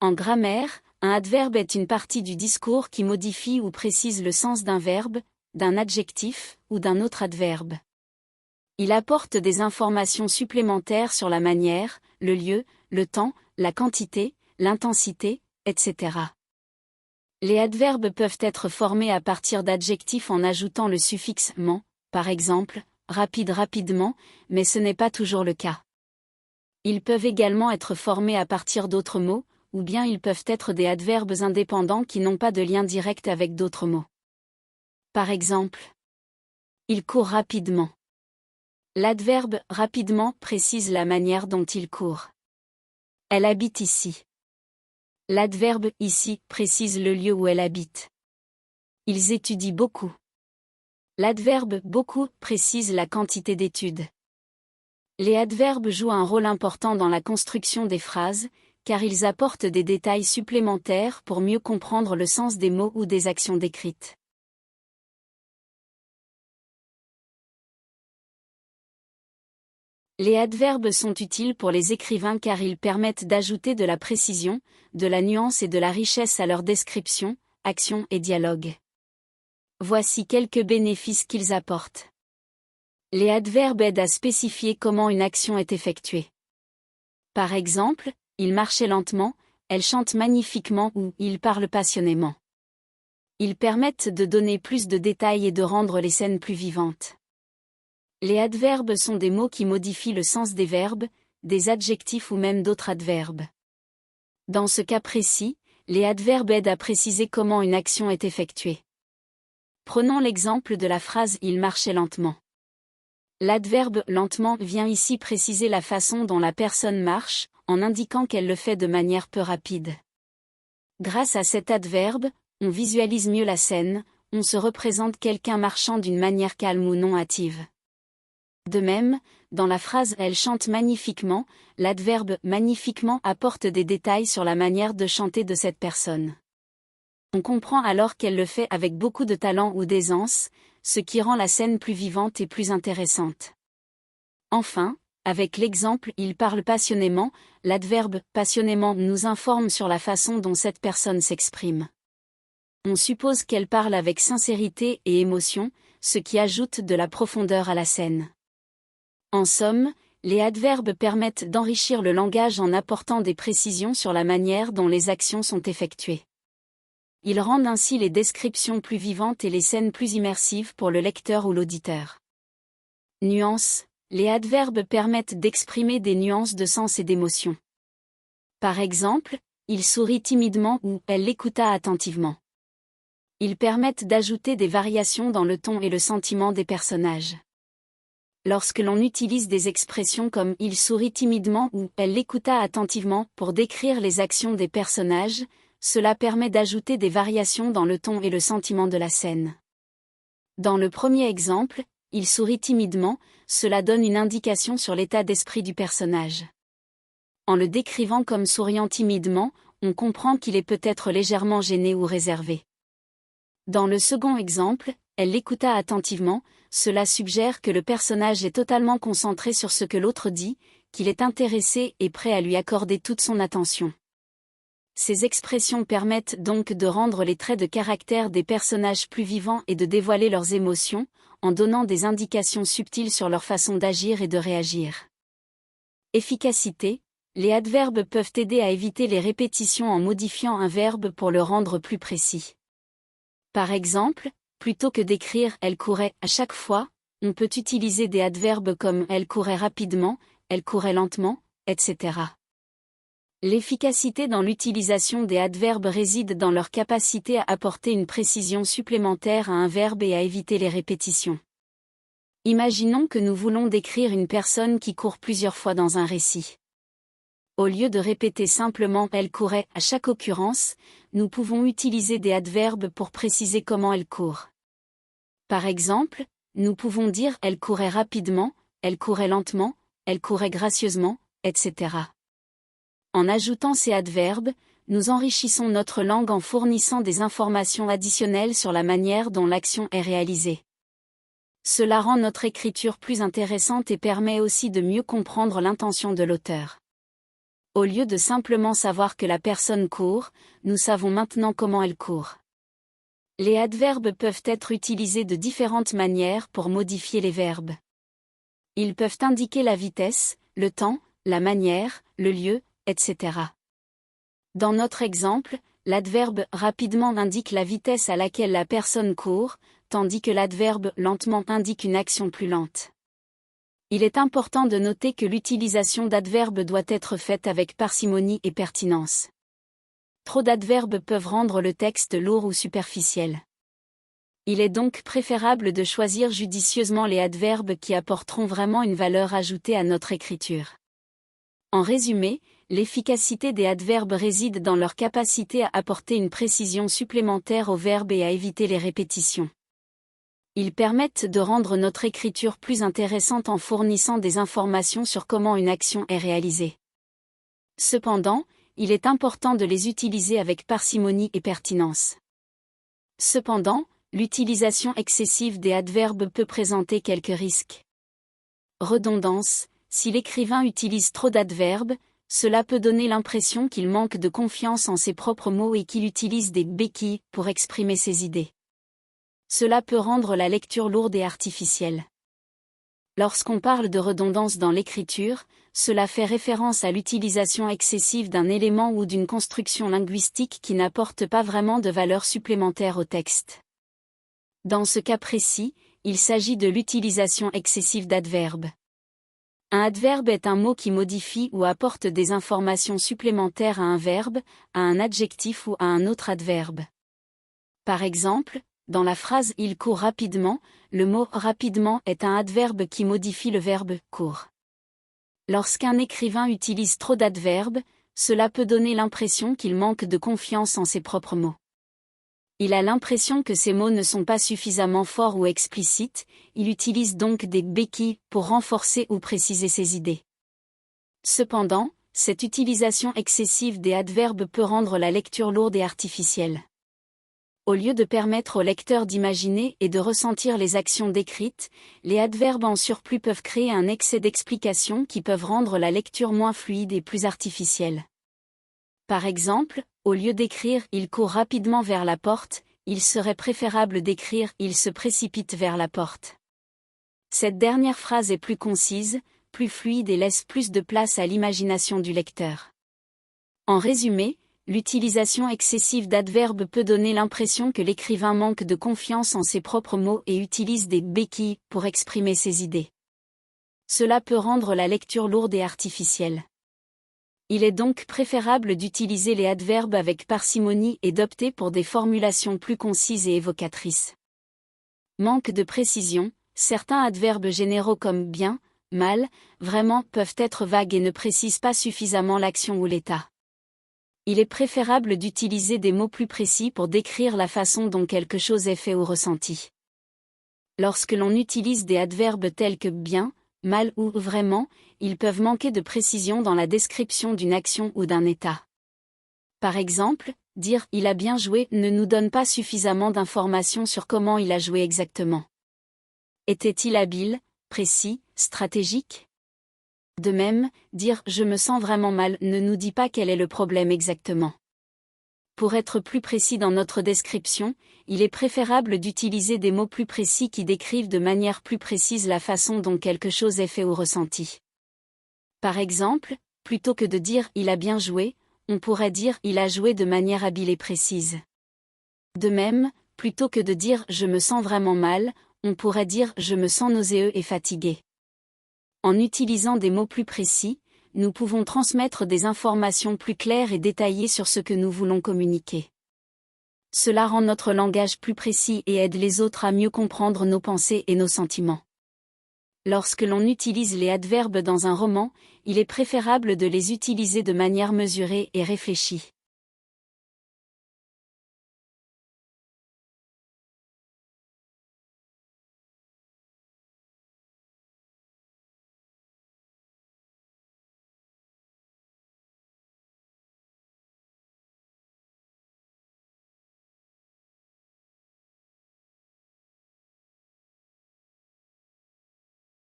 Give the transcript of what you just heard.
En grammaire, un adverbe est une partie du discours qui modifie ou précise le sens d'un verbe, d'un adjectif ou d'un autre adverbe. Il apporte des informations supplémentaires sur la manière, le lieu, le temps, la quantité, l'intensité, etc. Les adverbes peuvent être formés à partir d'adjectifs en ajoutant le suffixe -ment, par exemple, rapide rapidement, mais ce n'est pas toujours le cas. Ils peuvent également être formés à partir d'autres mots, ou bien ils peuvent être des adverbes indépendants qui n'ont pas de lien direct avec d'autres mots. Par exemple, il court rapidement. L'adverbe « rapidement » précise la manière dont il court. Elle habite ici. L'adverbe « ici » précise le lieu où elle habite. Ils étudient beaucoup. L'adverbe « beaucoup » précise la quantité d'études. Les adverbes jouent un rôle important dans la construction des phrases, car ils apportent des détails supplémentaires pour mieux comprendre le sens des mots ou des actions décrites. Les adverbes sont utiles pour les écrivains car ils permettent d'ajouter de la précision, de la nuance et de la richesse à leurs descriptions, actions et dialogues. Voici quelques bénéfices qu'ils apportent. Les adverbes aident à spécifier comment une action est effectuée. Par exemple, il marchait lentement, elle chante magnifiquement ou il parle passionnément. Ils permettent de donner plus de détails et de rendre les scènes plus vivantes. Les adverbes sont des mots qui modifient le sens des verbes, des adjectifs ou même d'autres adverbes. Dans ce cas précis, les adverbes aident à préciser comment une action est effectuée. Prenons l'exemple de la phrase « il marchait lentement ». L'adverbe « lentement » vient ici préciser la façon dont la personne marche, en indiquant qu'elle le fait de manière peu rapide. Grâce à cet adverbe, on visualise mieux la scène, on se représente quelqu'un marchant d'une manière calme ou non hâtive. De même, dans la phrase « elle chante magnifiquement », l'adverbe « magnifiquement » apporte des détails sur la manière de chanter de cette personne. On comprend alors qu'elle le fait avec beaucoup de talent ou d'aisance, ce qui rend la scène plus vivante et plus intéressante. Enfin, avec l'exemple « il parle passionnément », l'adverbe « passionnément » nous informe sur la façon dont cette personne s'exprime. On suppose qu'elle parle avec sincérité et émotion, ce qui ajoute de la profondeur à la scène. En somme, les adverbes permettent d'enrichir le langage en apportant des précisions sur la manière dont les actions sont effectuées. Ils rendent ainsi les descriptions plus vivantes et les scènes plus immersives pour le lecteur ou l'auditeur. Nuances. Les adverbes permettent d'exprimer des nuances de sens et d'émotion. Par exemple, il sourit timidement ou elle l'écouta attentivement. Ils permettent d'ajouter des variations dans le ton et le sentiment des personnages. Lorsque l'on utilise des expressions comme « il sourit timidement » ou « elle l'écouta attentivement » pour décrire les actions des personnages, cela permet d'ajouter des variations dans le ton et le sentiment de la scène. Dans le premier exemple, « il sourit timidement », cela donne une indication sur l'état d'esprit du personnage. En le décrivant comme souriant timidement, on comprend qu'il est peut-être légèrement gêné ou réservé. Dans le second exemple, elle l'écouta attentivement, cela suggère que le personnage est totalement concentré sur ce que l'autre dit, qu'il est intéressé et prêt à lui accorder toute son attention. Ces expressions permettent donc de rendre les traits de caractère des personnages plus vivants et de dévoiler leurs émotions, en donnant des indications subtiles sur leur façon d'agir et de réagir. Efficacité. Les adverbes peuvent aider à éviter les répétitions en modifiant un verbe pour le rendre plus précis. Par exemple, plutôt que d'écrire « elle courait » à chaque fois, on peut utiliser des adverbes comme « elle courait rapidement »,« elle courait lentement », etc. L'efficacité dans l'utilisation des adverbes réside dans leur capacité à apporter une précision supplémentaire à un verbe et à éviter les répétitions. Imaginons que nous voulons décrire une personne qui court plusieurs fois dans un récit. Au lieu de répéter simplement « elle courait » à chaque occurrence, nous pouvons utiliser des adverbes pour préciser comment elle court. Par exemple, nous pouvons dire « elle courait rapidement »,« elle courait lentement »,« elle courait gracieusement », etc. En ajoutant ces adverbes, nous enrichissons notre langue en fournissant des informations additionnelles sur la manière dont l'action est réalisée. Cela rend notre écriture plus intéressante et permet aussi de mieux comprendre l'intention de l'auteur. Au lieu de simplement savoir que la personne court, nous savons maintenant comment elle court. Les adverbes peuvent être utilisés de différentes manières pour modifier les verbes. Ils peuvent indiquer la vitesse, le temps, la manière, le lieu, etc. Dans notre exemple, l'adverbe rapidement indique la vitesse à laquelle la personne court, tandis que l'adverbe lentement indique une action plus lente. Il est important de noter que l'utilisation d'adverbes doit être faite avec parcimonie et pertinence. Trop d'adverbes peuvent rendre le texte lourd ou superficiel. Il est donc préférable de choisir judicieusement les adverbes qui apporteront vraiment une valeur ajoutée à notre écriture. En résumé, l'efficacité des adverbes réside dans leur capacité à apporter une précision supplémentaire au verbe et à éviter les répétitions. Ils permettent de rendre notre écriture plus intéressante en fournissant des informations sur comment une action est réalisée. Cependant, il est important de les utiliser avec parcimonie et pertinence. Cependant, l'utilisation excessive des adverbes peut présenter quelques risques. Redondance. Si l'écrivain utilise trop d'adverbes, cela peut donner l'impression qu'il manque de confiance en ses propres mots et qu'il utilise des béquilles pour exprimer ses idées. Cela peut rendre la lecture lourde et artificielle. Lorsqu'on parle de redondance dans l'écriture, cela fait référence à l'utilisation excessive d'un élément ou d'une construction linguistique qui n'apporte pas vraiment de valeur supplémentaire au texte. Dans ce cas précis, il s'agit de l'utilisation excessive d'adverbes. Un adverbe est un mot qui modifie ou apporte des informations supplémentaires à un verbe, à un adjectif ou à un autre adverbe. Par exemple, dans la phrase « il court rapidement », le mot « rapidement » est un adverbe qui modifie le verbe « court ». Lorsqu'un écrivain utilise trop d'adverbes, cela peut donner l'impression qu'il manque de confiance en ses propres mots. Il a l'impression que ses mots ne sont pas suffisamment forts ou explicites, il utilise donc des béquilles pour renforcer ou préciser ses idées. Cependant, cette utilisation excessive des adverbes peut rendre la lecture lourde et artificielle. Au lieu de permettre au lecteur d'imaginer et de ressentir les actions décrites, les adverbes en surplus peuvent créer un excès d'explications qui peuvent rendre la lecture moins fluide et plus artificielle. Par exemple, au lieu d'écrire « il court rapidement vers la porte », il serait préférable d'écrire « il se précipite vers la porte ». Cette dernière phrase est plus concise, plus fluide et laisse plus de place à l'imagination du lecteur. En résumé, l'utilisation excessive d'adverbes peut donner l'impression que l'écrivain manque de confiance en ses propres mots et utilise des béquilles pour exprimer ses idées. Cela peut rendre la lecture lourde et artificielle. Il est donc préférable d'utiliser les adverbes avec parcimonie et d'opter pour des formulations plus concises et évocatrices. Manque de précision. Certains adverbes généraux comme bien, mal, vraiment peuvent être vagues et ne précisent pas suffisamment l'action ou l'état. Il est préférable d'utiliser des mots plus précis pour décrire la façon dont quelque chose est fait ou ressenti. Lorsque l'on utilise des adverbes tels que bien, mal ou vraiment, ils peuvent manquer de précision dans la description d'une action ou d'un état. Par exemple, dire « il a bien joué » ne nous donne pas suffisamment d'informations sur comment il a joué exactement. Était-il habile, précis, stratégique ? De même, dire « je me sens vraiment mal » ne nous dit pas quel est le problème exactement. Pour être plus précis dans notre description, il est préférable d'utiliser des mots plus précis qui décrivent de manière plus précise la façon dont quelque chose est fait ou ressenti. Par exemple, plutôt que de dire « il a bien joué », on pourrait dire « il a joué de manière habile et précise ». De même, plutôt que de dire « je me sens vraiment mal », on pourrait dire « je me sens nauséeux et fatigué ». En utilisant des mots plus précis, nous pouvons transmettre des informations plus claires et détaillées sur ce que nous voulons communiquer. Cela rend notre langage plus précis et aide les autres à mieux comprendre nos pensées et nos sentiments. Lorsque l'on utilise les adverbes dans un roman, il est préférable de les utiliser de manière mesurée et réfléchie.